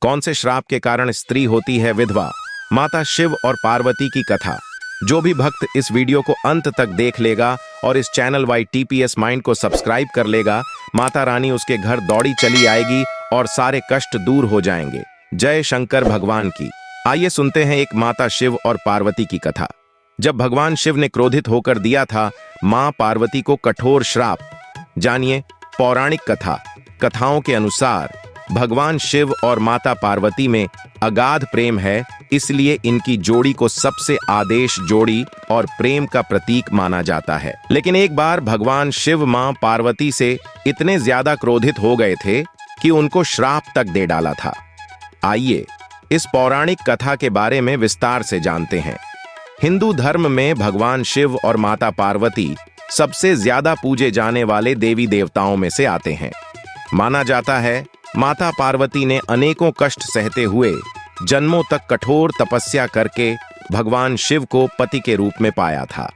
कौन से श्राप के कारण स्त्री होती है विधवा? माता शिव और पार्वती की कथा। जो भी भक्त इस वीडियो को अंत तक देख लेगा और इस चैनल YTPS माइंड को सब्सक्राइब कर लेगा, माता रानी उसके घर दौड़ी चली आएगी और सारे कष्ट दूर हो जाएंगे। जय शंकर भगवान की। आइए सुनते हैं एक माता शिव और पार्वती की कथा। जब भगवान शिव ने क्रोधित होकर दिया था मां पार्वती को कठोर श्राप। जानिए पौराणिक कथा। कथाओं के अनुसार भगवान शिव और माता पार्वती में अगाध प्रेम है, इसलिए इनकी जोड़ी को सबसे आदेश जोड़ी और प्रेम का प्रतीक माना जाता है। लेकिन एक बार भगवान शिव मां पार्वती से इतने ज्यादा क्रोधित हो गए थे कि उनको श्राप तक दे डाला था। आइए इस पौराणिक कथा के बारे में विस्तार से जानते हैं। हिंदू धर्म में भगवान शिव और माता पार्वती सबसे ज्यादा पूजे जाने वाले देवी देवताओं में से आते हैं। माना जाता है माता पार्वती ने अनेकों कष्ट सहते हुए जन्मों तक कठोर तपस्या करके भगवान शिव को पति के रूप में पाया था।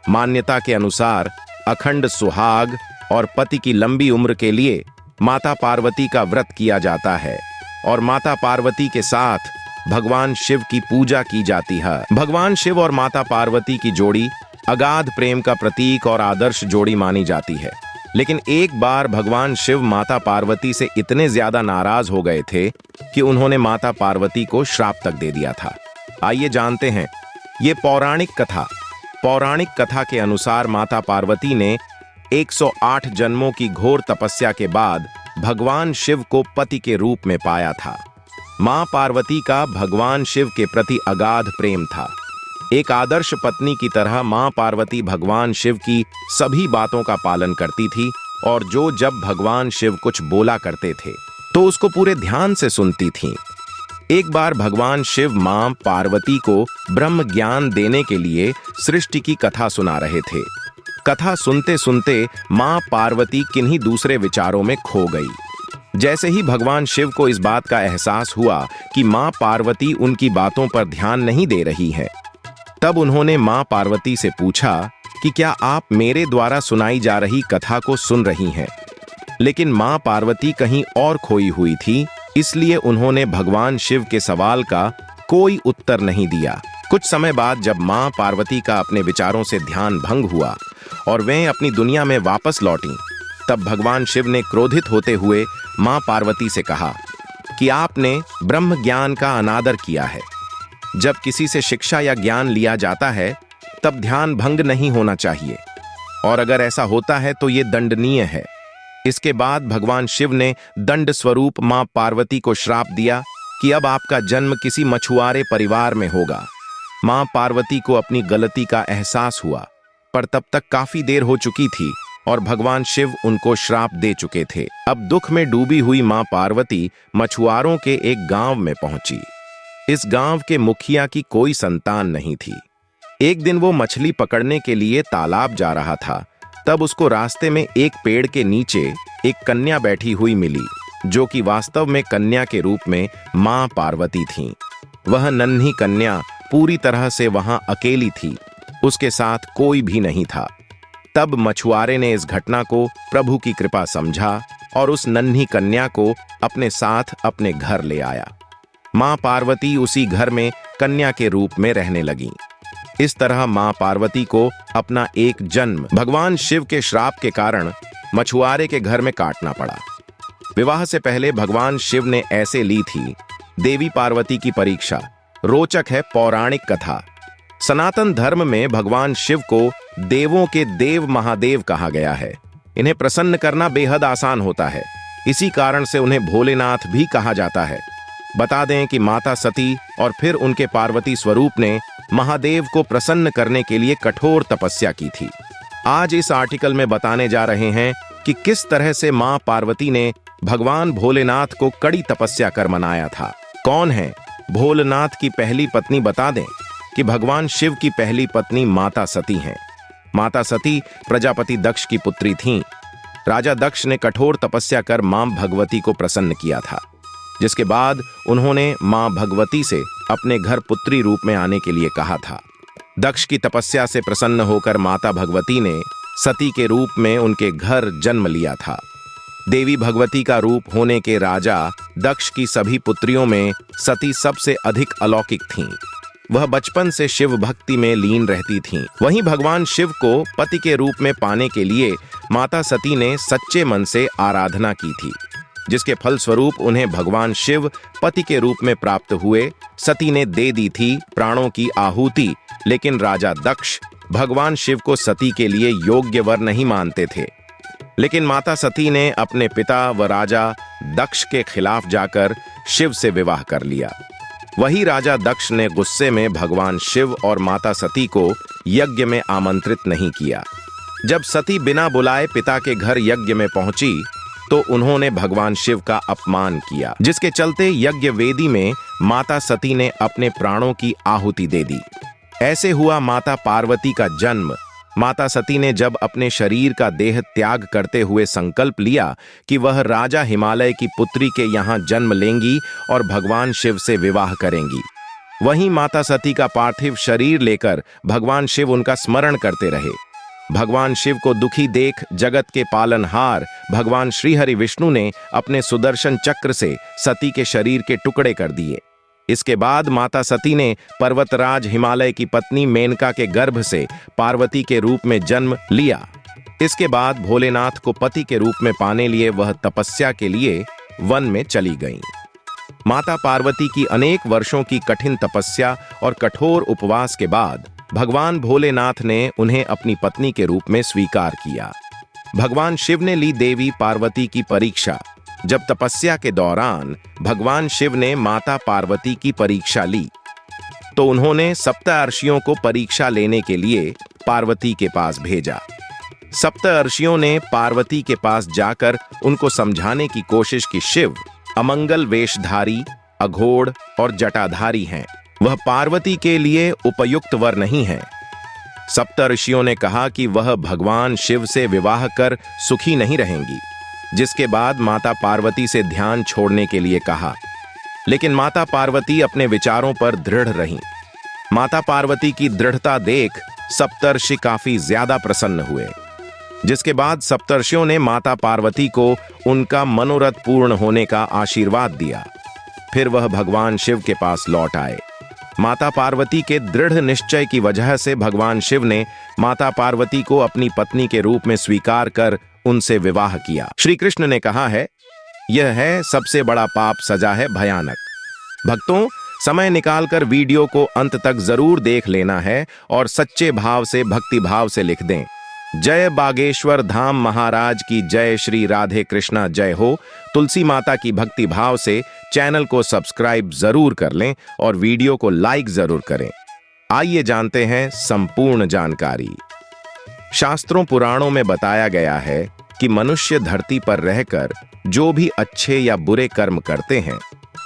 मान्यता के अनुसार अखंड सुहाग और पति की लंबी उम्र के लिए माता पार्वती का व्रत किया जाता है और माता पार्वती के साथ भगवान शिव की पूजा की जाती है। भगवान शिव और माता पार्वती की जोड़ी अगाध प्रेम का प्रतीक और आदर्श जोड़ी मानी जाती है। लेकिन एक बार भगवान शिव माता पार्वती से इतने ज्यादा नाराज हो गए थे कि उन्होंने माता पार्वती को श्राप तक दे दिया था। आइए जानते हैं ये पौराणिक कथा। पौराणिक कथा के अनुसार माता पार्वती ने 108 जन्मों की घोर तपस्या के बाद भगवान शिव को पति के रूप में पाया था। मां पार्वती का भगवान शिव के प्रति अगाध प्रेम था। एक आदर्श पत्नी की तरह मां पार्वती भगवान शिव की सभी बातों का पालन करती थी और जब भगवान शिव कुछ बोला करते थे तो उसको पूरे ध्यान से सुनती थीं। एक बार भगवान शिव मां पार्वती को ब्रह्म ज्ञान देने के लिए सृष्टि की कथा सुना रहे थे। कथा सुनते सुनते मां पार्वती किन्हीं दूसरे विचारों में खो गई। जैसे ही भगवान शिव को इस बात का एहसास हुआ कि मां पार्वती उनकी बातों पर ध्यान नहीं दे रही है, तब उन्होंने मां पार्वती से पूछा कि क्या आप मेरे द्वारा सुनाई जा रही कथा को सुन रही हैं? लेकिन मां पार्वती कहीं और खोई हुई थी, इसलिए उन्होंने भगवान शिव के सवाल का कोई उत्तर नहीं दिया। कुछ समय बाद जब मां पार्वती का अपने विचारों से ध्यान भंग हुआ और वे अपनी दुनिया में वापस लौटी, तब भगवान शिव ने क्रोधित होते हुए मां पार्वती से कहा कि आपने ब्रह्म ज्ञान का अनादर किया है। जब किसी से शिक्षा या ज्ञान लिया जाता है तब ध्यान भंग नहीं होना चाहिए, और अगर ऐसा होता है तो ये दंडनीय है। इसके बाद भगवान शिव ने दंड स्वरूप मां पार्वती को श्राप दिया कि अब आपका जन्म किसी मछुआरे परिवार में होगा। मां पार्वती को अपनी गलती का एहसास हुआ, पर तब तक काफी देर हो चुकी थी और भगवान शिव उनको श्राप दे चुके थे। अब दुख में डूबी हुई मां पार्वती मछुआरों के एक गांव में पहुंची। इस गांव के मुखिया की कोई संतान नहीं थी। एक दिन वो मछली पकड़ने के लिए तालाब जा रहा था, तब उसको रास्ते में एक पेड़ के नीचे एक कन्या बैठी हुई मिली, जो कि वास्तव में कन्या के रूप में मां पार्वती थीं। वह नन्ही कन्या पूरी तरह से वहां अकेली थी, उसके साथ कोई भी नहीं था। तब मछुआरे ने इस घटना को प्रभु की कृपा समझा और उस नन्ही कन्या को अपने साथ अपने घर ले आया। मां पार्वती उसी घर में कन्या के रूप में रहने लगीं। इस तरह मां पार्वती को अपना एक जन्म भगवान शिव के श्राप के कारण मछुआरे के घर में काटना पड़ा। विवाह से पहले भगवान शिव ने ऐसे ली थी देवी पार्वती की परीक्षा। रोचक है पौराणिक कथा। सनातन धर्म में भगवान शिव को देवों के देव महादेव कहा गया है। इन्हें प्रसन्न करना बेहद आसान होता है, इसी कारण से उन्हें भोलेनाथ भी कहा जाता है। बता दें कि माता सती और फिर उनके पार्वती स्वरूप ने महादेव को प्रसन्न करने के लिए कठोर तपस्या की थी। आज इस आर्टिकल में बताने जा रहे हैं कि किस तरह से मां पार्वती ने भगवान भोलेनाथ को कड़ी तपस्या कर मनाया था। कौन है भोलेनाथ की पहली पत्नी? बता दें कि भगवान शिव की पहली पत्नी माता सती हैं। माता सती प्रजापति दक्ष की पुत्री थीं। राजा दक्ष ने कठोर तपस्या कर मां भगवती को प्रसन्न किया था, जिसके बाद उन्होंने मां भगवती से अपने घर पुत्री रूप में आने के लिए कहा था। दक्ष की तपस्या से प्रसन्न होकर माता भगवती ने सती के रूप में उनके घर जन्म लिया था। देवी भगवती का रूप होने के राजा दक्ष की सभी पुत्रियों में सती सबसे अधिक अलौकिक थीं। वह बचपन से शिव भक्ति में लीन रहती थीं। वहीं भगवान शिव को पति के रूप में पाने के लिए माता सती ने सच्चे मन से आराधना की थी, जिसके फलस्वरूप उन्हें भगवान शिव पति के रूप में प्राप्त हुए। सती ने दे दी थी प्राणों की आहुति, लेकिन राजा दक्ष भगवान शिव को सती के लिए योग्य वर नहीं मानते थे। लेकिन माता सती ने अपने पिता व राजा दक्ष के खिलाफ जाकर शिव से विवाह कर लिया। वही राजा दक्ष ने गुस्से में भगवान शिव और माता सती को यज्ञ में आमंत्रित नहीं किया। जब सती बिना बुलाए पिता के घर यज्ञ में पहुंची तो उन्होंने भगवान शिव का अपमान किया, जिसके चलते यज्ञ वेदी में माता सती ने अपने प्राणों की आहुति दे दी। ऐसे हुआ माता पार्वती का जन्म। माता सती ने जब अपने शरीर का देह त्याग करते हुए संकल्प लिया कि वह राजा हिमालय की पुत्री के यहाँ जन्म लेंगी और भगवान शिव से विवाह करेंगी, वहीं माता सती का पार्थिव शरीर लेकर भगवान शिव उनका स्मरण करते रहे। भगवान शिव को दुखी देख जगत के पालनहार भगवान श्रीहरि विष्णु ने अपने सुदर्शन चक्र से सती के शरीर के टुकड़े कर दिए। इसके बाद माता सती ने पर्वतराज हिमालय की पत्नी मेनका के गर्भ से पार्वती के रूप में जन्म लिया। इसके बाद भोलेनाथ को पति के रूप में पाने लिए वह तपस्या के लिए वन में चली गईं। माता पार्वती की अनेक वर्षों की कठिन तपस्या और कठोर उपवास के बाद भगवान भोलेनाथ ने उन्हें अपनी पत्नी के रूप में स्वीकार किया। भगवान शिव ने ली देवी पार्वती की परीक्षा। जब तपस्या के दौरान भगवान शिव ने माता पार्वती की परीक्षा ली तो उन्होंने सप्तर्षियों को परीक्षा लेने के लिए पार्वती के पास भेजा। सप्तर्षियों ने पार्वती के पास जाकर उनको समझाने की कोशिश की शिव अमंगल वेशधारी, अघोड़ और जटाधारी हैं। वह पार्वती के लिए उपयुक्त वर नहीं है। सप्तर्षियों ने कहा कि वह भगवान शिव से विवाह कर सुखी नहीं रहेंगी, जिसके बाद माता पार्वती से ध्यान छोड़ने के लिए कहा। लेकिन माता पार्वती अपने विचारों पर दृढ़ रहीं। माता पार्वती की दृढ़ता देख सप्तर्षि काफी ज्यादा प्रसन्न हुए, जिसके बाद सप्तर्षियों ने माता पार्वती को उनका मनोरथ पूर्ण होने का आशीर्वाद दिया। फिर वह भगवान शिव के पास लौट आए। माता पार्वती के दृढ़ निश्चय की वजह से भगवान शिव ने माता पार्वती को अपनी पत्नी के रूप में स्वीकार कर उनसे विवाह किया। श्री कृष्ण ने कहा है, यह है सबसे बड़ा पाप, सजा है भयानक। भक्तों, समय निकालकर वीडियो को अंत तक जरूर देख लेना है और सच्चे भाव से, भक्ति भाव से लिख दें, जय बागेश्वर धाम महाराज की जय, श्री राधे कृष्णा जय हो। तुलसी माता की भक्ति भाव से चैनल को सब्सक्राइब जरूर कर लें और वीडियो को लाइक जरूर करें। आइए जानते हैं संपूर्ण जानकारी। शास्त्रों पुराणों में बताया गया है कि मनुष्य धरती पर रहकर जो भी अच्छे या बुरे कर्म करते हैं,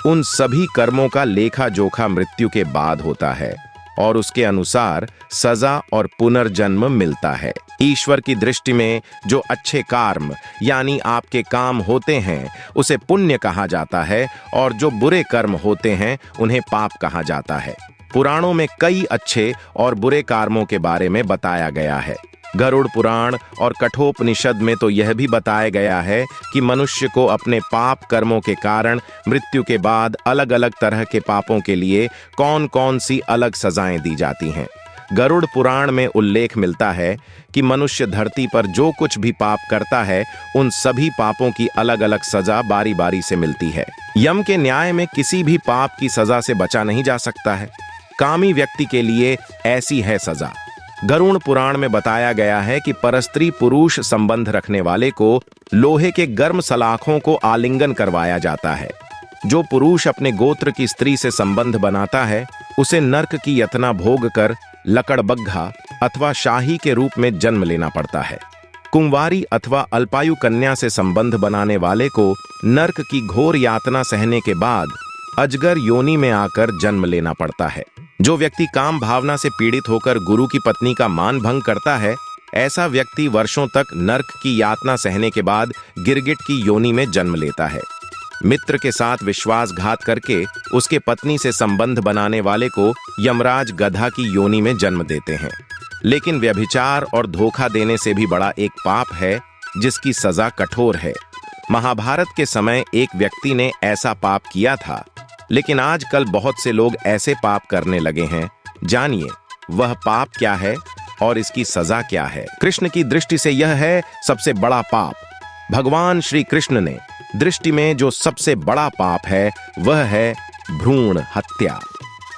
उन सभी कर्मों का लेखा जोखा मृत्यु के बाद होता है और उसके अनुसार सजा और पुनर्जन्म मिलता है। ईश्वर की दृष्टि में जो अच्छे कर्म यानी आपके काम होते हैं उसे पुण्य कहा जाता है और जो बुरे कर्म होते हैं उन्हें पाप कहा जाता है। पुराणों में कई अच्छे और बुरे कर्मों के बारे में बताया गया है। गरुड़ पुराण और कठोपनिषद में तो यह भी बताया गया है कि मनुष्य को अपने पाप कर्मों के कारण मृत्यु के बाद अलग अलग तरह के पापों के लिए कौन कौन सी अलग सजाएं दी जाती हैं। गरुड़ पुराण में उल्लेख मिलता है कि मनुष्य धरती पर जो कुछ भी पाप करता है उन सभी पापों की अलग अलग सजा बारी बारी से मिलती है। यम के न्याय में किसी भी पाप की सजा से बचा नहीं जा सकता है। कामी व्यक्ति के लिए ऐसी है सजा। गरुड़ पुराण में बताया गया है कि परस्त्री पुरुष संबंध रखने वाले को लोहे के गर्म सलाखों को आलिंगन करवाया जाता है। जो पुरुष अपने गोत्र की स्त्री से संबंध बनाता है उसे नर्क की यातना भोग कर लकड़बग्घा अथवा शाही के रूप में जन्म लेना पड़ता है। कुंवारी अथवा अल्पायु कन्या से संबंध बनाने वाले को नर्क की घोर यातना सहने के बाद अजगर योनि में आकर जन्म लेना पड़ता है। जो व्यक्ति काम भावना से पीड़ित होकर गुरु की पत्नी का मान भंग करता है, ऐसा व्यक्ति वर्षों तक नर्क की यातना सहने के बाद गिरगिट की योनि में जन्म लेता है। मित्र के साथ विश्वासघात करके उसके पत्नी से संबंध बनाने वाले को यमराज गधा की योनि में जन्म देते हैं। लेकिन व्यभिचार और धोखा देने से भी बड़ा एक पाप है जिसकी सजा कठोर है। महाभारत के समय एक व्यक्ति ने ऐसा पाप किया था, लेकिन आजकल बहुत से लोग ऐसे पाप करने लगे हैं। जानिए वह पाप क्या है और इसकी सजा क्या है। कृष्ण की दृष्टि से यह है सबसे बड़ा पाप। भगवान श्री कृष्ण ने दृष्टि में जो सबसे बड़ा पाप है वह है भ्रूण हत्या।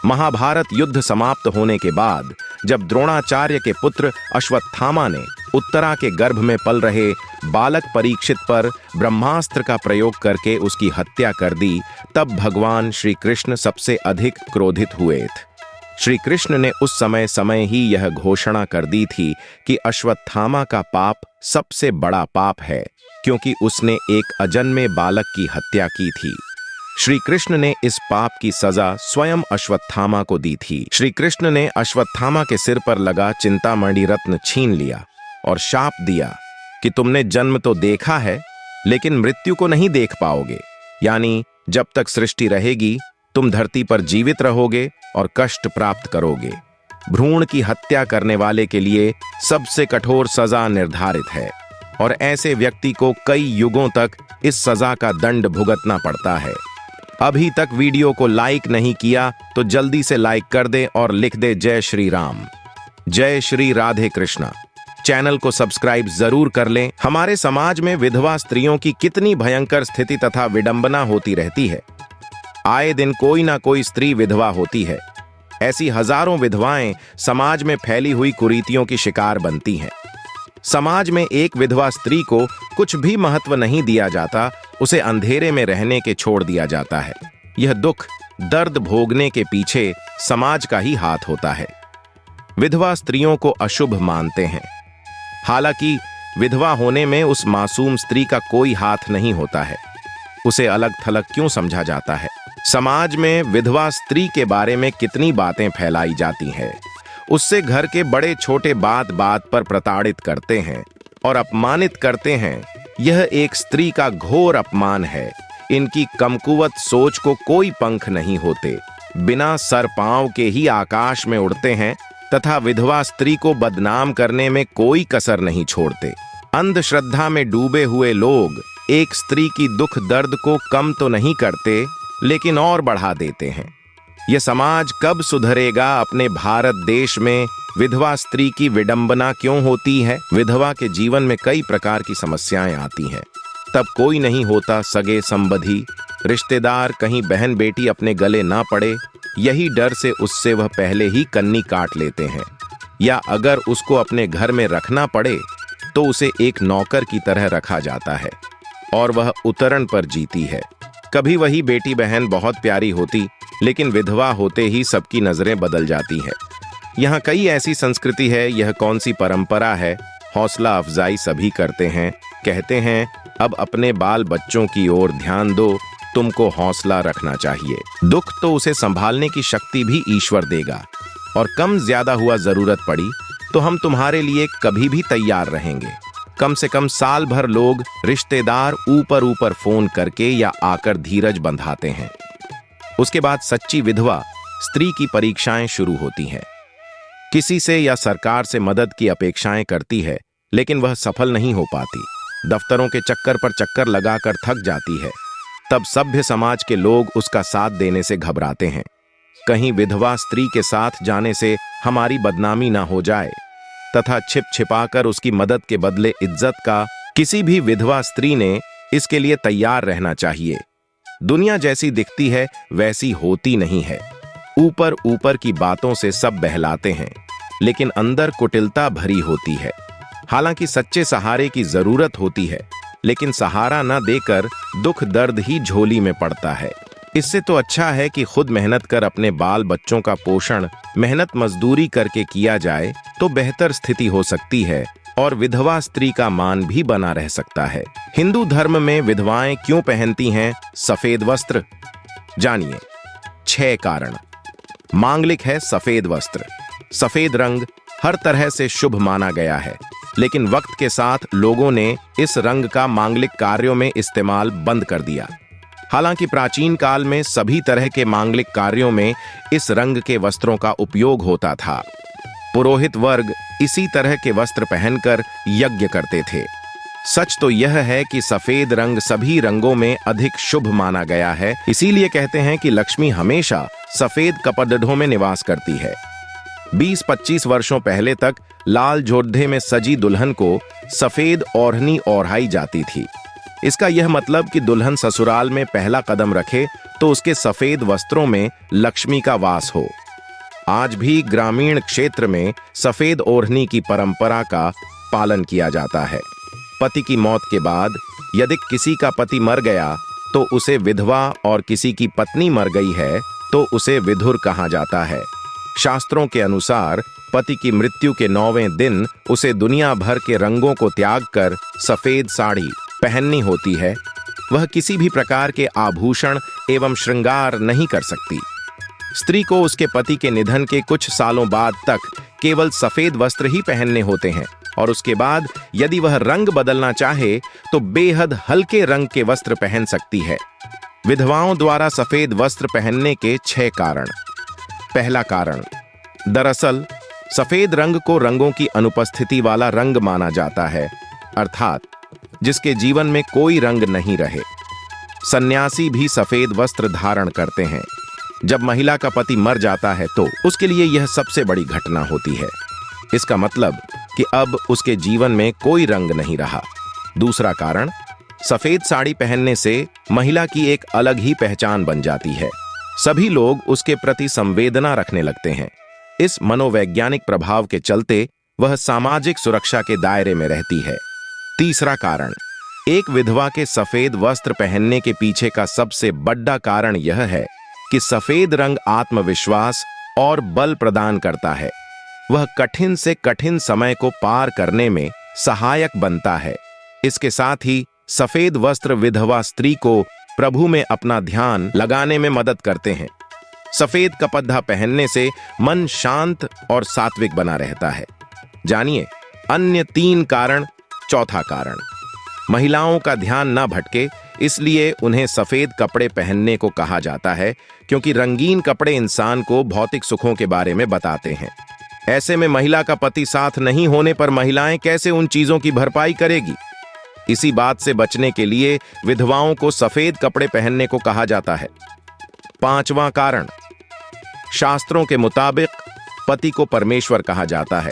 महाभारत युद्ध समाप्त होने के बाद जब द्रोणाचार्य के पुत्र अश्वत्थामा ने उत्तरा के गर्भ में पल रहे बालक परीक्षित पर ब्रह्मास्त्र का प्रयोग करके उसकी हत्या कर दी, तब भगवान श्री कृष्ण सबसे अधिक क्रोधित हुए थे। श्री कृष्ण ने उस समय ही यह घोषणा कर दी थी कि अश्वत्थामा का पाप सबसे बड़ा पाप है, क्योंकि उसने एक अजन्मे बालक की हत्या की थी। श्री कृष्ण ने इस पाप की सजा स्वयं अश्वत्थामा को दी थी। श्री कृष्ण ने अश्वत्थामा के सिर पर लगा चिंतामणि रत्न छीन लिया और शाप दिया कि तुमने जन्म तो देखा है, लेकिन मृत्यु को नहीं देख पाओगे। यानी जब तक सृष्टि रहेगी तुम धरती पर जीवित रहोगे और कष्ट प्राप्त करोगे। भ्रूण की हत्या करने वाले के लिए सबसे कठोर सजा निर्धारित है और ऐसे व्यक्ति को कई युगों तक इस सजा का दंड भुगतना पड़ता है। अभी तक वीडियो को लाइक नहीं किया तो जल्दी से लाइक कर दे और लिख दे जय श्री राम, जय श्री राधे कृष्णा। चैनल को सब्सक्राइब जरूर कर लें। हमारे समाज में विधवा स्त्रियों की कितनी भयंकर स्थिति तथा विडंबना होती रहती है। आए दिन कोई ना कोई स्त्री विधवा होती है। ऐसी हजारों विधवाएं समाज में फैली हुई कुरीतियों की शिकार बनती हैं। समाज में एक विधवा स्त्री को कुछ भी महत्व नहीं दिया जाता, उसे अंधेरे में रहने के छोड़ दिया जाता है। यह दुख दर्द भोगने के पीछे समाज का ही हाथ होता है। विधवा स्त्रियों को अशुभ मानते हैं। हालांकि विधवा होने में उस मासूम स्त्री का कोई हाथ नहीं होता है। उसे अलग थलग क्यों समझा जाता है? समाज में विधवा स्त्री के बारे में कितनी बातें फैलाई जाती हैं। उससे घर के बड़े छोटे बात बात पर प्रताड़ित करते हैं और अपमानित करते हैं। यह एक स्त्री का घोर अपमान है। इनकी कमकुवत सोच को कोई पंख नहीं होते, बिना सर पांव के ही आकाश में उड़ते हैं तथा विधवा स्त्री को बदनाम करने में कोई कसर नहीं छोड़ते। अंधश्रद्धा में डूबे हुए लोग एक स्त्री की दुख दर्द को कम तो नहीं करते, लेकिन और बढ़ा देते हैं। यह समाज कब सुधरेगा? अपने भारत देश में विधवा स्त्री की विडंबना क्यों होती है? विधवा के जीवन में कई प्रकार की समस्याएं आती हैं। तब कोई नहीं होता सगे संबंधी, रिश्तेदार, कहीं बहन बेटी अपने गले ना पड़े, यही डर से उससे वह पहले ही कन्नी काट लेते हैं। या अगर उसको अपने घर में रखना पड़े तो उसे एक नौकर की तरह रखा जाता है और वह उतरण पर जीती है। कभी वही बेटी बहन बहुत प्यारी होती, लेकिन विधवा होते ही सबकी नजरें बदल जाती है। यहाँ कई ऐसी संस्कृति है, यह कौन सी परंपरा है? हौसला अफजाई सभी करते हैं, कहते हैं अब अपने बाल बच्चों की ओर ध्यान दो, तुमको हौसला रखना चाहिए। दुख तो उसे संभालने की शक्ति भी ईश्वर देगा और कम ज्यादा हुआ जरूरत पड़ी तो हम तुम्हारे लिए कभी भी तैयार रहेंगे। कम से कम साल भर लोग रिश्तेदार ऊपर फोन करके या आकर धीरज बंधाते हैं। उसके बाद सच्ची विधवा स्त्री की परीक्षाएं शुरू होती हैं। किसी से या सरकार से मदद की अपेक्षाएं करती है, लेकिन वह सफल नहीं हो पाती। दफ्तरों के चक्कर पर चक्कर लगाकर थक जाती है। तब सभ्य समाज के लोग उसका साथ देने से घबराते हैं। कहीं विधवा स्त्री के साथ जाने से हमारी बदनामी ना हो जाए, तथा छिप छिपाकर उसकी मदद के बदले इज्जत का। किसी भी विधवा स्त्री ने इसके लिए तैयार रहना चाहिए। दुनिया जैसी दिखती है वैसी होती नहीं है। ऊपर की बातों से सब बहलाते हैं, लेकिन अंदर कुटिलता भरी होती है। हालांकि सच्चे सहारे की जरूरत होती है, लेकिन सहारा न देकर दुख दर्द ही झोली में पड़ता है। इससे तो अच्छा है कि खुद मेहनत कर अपने बाल बच्चों का पोषण मेहनत मजदूरी करके किया जाए तो बेहतर स्थिति हो सकती है और विधवा स्त्री का मान भी बना रह सकता है। हिंदू धर्म में विधवाएं क्यों पहनती हैं सफेद वस्त्र? जानिए 6 कारण। मांगलिक है सफेद वस्त्र। सफेद रंग हर तरह से शुभ माना गया है, लेकिन वक्त के साथ लोगों ने इस रंग का मांगलिक कार्यों में इस्तेमाल बंद कर दिया। हालांकि प्राचीन काल में सभी तरह के मांगलिक कार्यों में इस रंग के वस्त्रों का उपयोग होता था। पुरोहित वर्ग इसी तरह के वस्त्र पहनकर यज्ञ करते थे। सच तो यह है कि सफेद रंग सभी रंगों में अधिक शुभ माना गया है। इसीलिए कहते हैं कि लक्ष्मी हमेशा सफेद कपड़ों में निवास करती है। 20-25 वर्षों पहले तक लाल जोधे में सजी दुल्हन को सफेद ओढ़नी ओढ़ाई जाती थी। इसका यह मतलब कि दुल्हन ससुराल में पहला कदम रखे तो उसके सफेद वस्त्रों में लक्ष्मी का वास हो। आज भी ग्रामीण क्षेत्र में सफेद ओढ़नी की परंपरा का पालन किया जाता है। पति की मौत के बाद यदि किसी का पति मर गया तो उसे विधवा और किसी की पत्नी मर गई है तो उसे विधुर कहा जाता है। शास्त्रों के अनुसार पति की मृत्यु के 9वें दिन उसे दुनिया भर के रंगों को त्याग कर सफेद साड़ी पहननी होती है। वह किसी भी प्रकार के आभूषण एवं श्रृंगार नहीं कर सकती। स्त्री को उसके पति के निधन के कुछ सालों बाद तक केवल सफेद वस्त्र ही पहनने होते हैं और उसके बाद यदि वह रंग बदलना चाहे तो बेहद हल्के रंग के वस्त्र पहन सकती है। विधवाओं द्वारा सफेद वस्त्र पहनने के 6 कारण। पहला कारण, दरअसल सफेद रंग को रंगों की अनुपस्थिति वाला रंग माना जाता है, अर्थात जिसके जीवन में कोई रंग नहीं रहे। सन्यासी भी सफेद वस्त्र धारण करते हैं। जब महिला का पति मर जाता है तो उसके लिए यह सबसे बड़ी घटना होती है। इसका मतलब कि अब उसके जीवन में कोई रंग नहीं रहा। दूसरा कारण, सफेद साड़ी पहनने से महिला की एक अलग ही पहचान बन जाती है। सभी लोग उसके प्रति संवेदना रखने लगते हैं। इस मनोवैज्ञानिक प्रभाव के चलते वह सामाजिक सुरक्षा के दायरे में रहती है। तीसरा कारण, एक विधवा के सफेद वस्त्र पहनने के पीछे का सबसे बड़ा कारण यह है कि सफेद रंग आत्मविश्वास और बल प्रदान करता है। वह कठिन से कठिन समय को पार करने में सहायक बनता है। इसके साथ ही सफेद वस्त्र विधवा स्त्री को प्रभु में अपना ध्यान लगाने में मदद करते हैं। सफेद कपड़ा पहनने से मन शांत और सात्विक बना रहता है। जानिए अन्य 3 कारण। चौथा कारण, महिलाओं का ध्यान न भटके इसलिए उन्हें सफेद कपड़े पहनने को कहा जाता है, क्योंकि रंगीन कपड़े इंसान को भौतिक सुखों के बारे में बताते हैं। ऐसे में महिला का पति साथ नहीं होने पर महिलाएं कैसे उन चीजों की भरपाई करेगी? इसी बात से बचने के लिए विधवाओं को सफेद कपड़े पहनने को कहा जाता है। 5वां कारण, शास्त्रों के मुताबिक पति को परमेश्वर कहा जाता है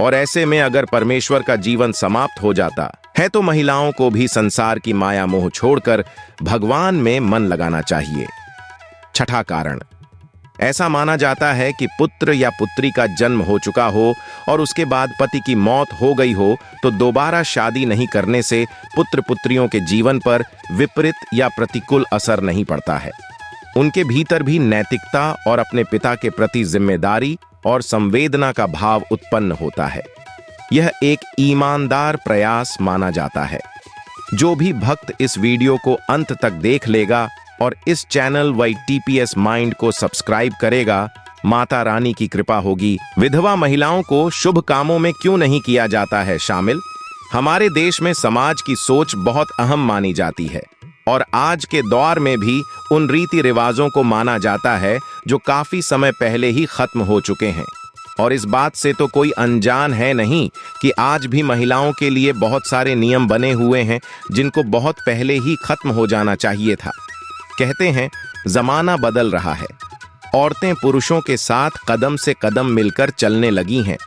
और ऐसे में अगर परमेश्वर का जीवन समाप्त हो जाता है तो महिलाओं को भी संसार की माया मोह छोड़कर भगवान में मन लगाना चाहिए। 6ठा कारण, ऐसा माना जाता है कि पुत्र या पुत्री का जन्म हो चुका हो और उसके बाद पति की मौत हो गई हो तो दोबारा शादी नहीं करने से पुत्र पुत्रियों के जीवन पर विपरीत या प्रतिकूल असर नहीं पड़ता है। उनके भीतर भी नैतिकता और अपने पिता के प्रति जिम्मेदारी और संवेदना का भाव उत्पन्न होता है। यह एक ईमानदार प्रयास माना जाता है। जो भी भक्त इस वीडियो को अंत तक देख लेगा और इस चैनल YTPS माइंड को सब्सक्राइब करेगा, माता रानी की कृपा होगी। विधवा महिलाओं को शुभ कामों में क्यों नहीं किया जाता है शामिल? हमारे देश में समाज की सोच बहुत अहम मानी जाती है और आज के दौर में भी उन रीति रिवाजों को माना जाता है जो काफी समय पहले ही खत्म हो चुके हैं। और इस बात से तो कोई अनजान है नहीं कि आज भी महिलाओं के लिए बहुत सारे नियम बने हुए हैं जिनको बहुत पहले ही खत्म हो जाना चाहिए था। कहते हैं जमाना बदल रहा है, औरतें पुरुषों के साथ कदम से कदम मिलकर चलने लगी हैं।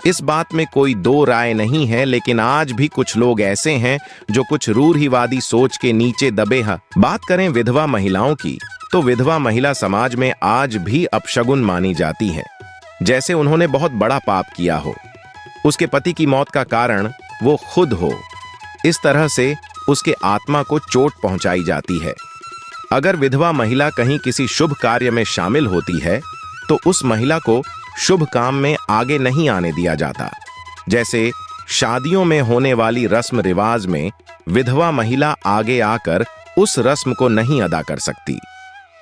इस बात में कोई दो राय नहीं है, लेकिन आज भी कुछ लोग ऐसे हैं जो कुछ रूढ़िवादी सोच के नीचे दबे हैं। बात करें विधवा महिलाओं की तो विधवा महिला समाज में आज भी अपशगुन मानी जाती है, जैसे उन्होंने बहुत बड़ा पाप किया हो, उसके पति की मौत का कारण वो खुद हो। इस तरह से उसके आत्मा को चोट पहुंचाई जाती है। अगर विधवा महिला कहीं किसी शुभ कार्य में शामिल होती है तो उस महिला को शुभ काम में आगे नहीं आने दिया जाता। जैसे शादियों में होने वाली रस्म रिवाज में विधवा महिला आगे आकर उस रस्म को नहीं अदा कर सकती।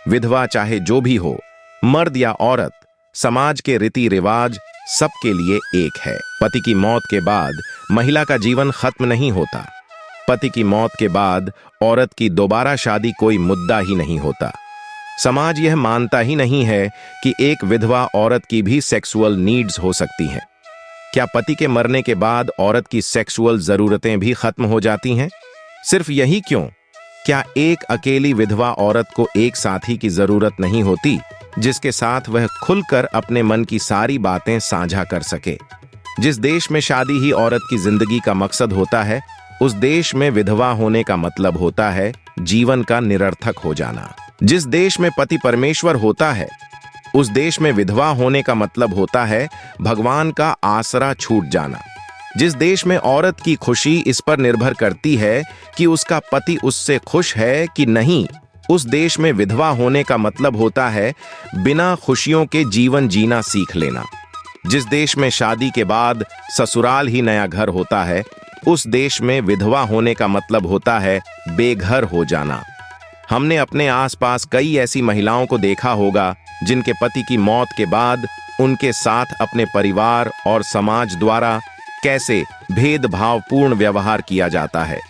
विधवा चाहे जो भी हो, मर्द या औरत, समाज के रीति रिवाज सबके लिए एक है। पति की मौत के बाद महिला का जीवन खत्म नहीं होता। पति की मौत के बाद औरत की दोबारा शादी कोई मुद्दा ही नहीं होता। समाज यह मानता ही नहीं है कि एक विधवा औरत की भी सेक्सुअल नीड्स हो सकती हैं। क्या पति के मरने के बाद औरत की सेक्सुअल जरूरतें भी खत्म हो जाती हैं? सिर्फ यही क्यों, क्या एक अकेली विधवा औरत को एक साथी की जरूरत नहीं होती जिसके साथ वह खुलकर अपने मन की सारी बातें साझा कर सके? जिस देश में शादी ही औरत की जिंदगी का मकसद होता है, उस देश में विधवा होने का मतलब होता है जीवन का निरर्थक हो जाना। जिस देश में पति परमेश्वर होता है, उस देश में विधवा होने का मतलब होता है भगवान का आसरा छूट जाना। जिस देश में औरत की खुशी इस पर निर्भर करती है कि उसका पति उससे खुश है कि नहीं, उस देश में विधवा होने का मतलब होता है बिना खुशियों के जीवन जीना सीख लेना। जिस देश में शादी के बाद ससुराल ही नया घर होता है, उस देश में विधवा होने का मतलब होता है बेघर हो जाना। हमने अपने आसपास कई ऐसी महिलाओं को देखा होगा जिनके पति की मौत के बाद उनके साथ अपने परिवार और समाज द्वारा कैसे भेदभावपूर्ण व्यवहार किया जाता है।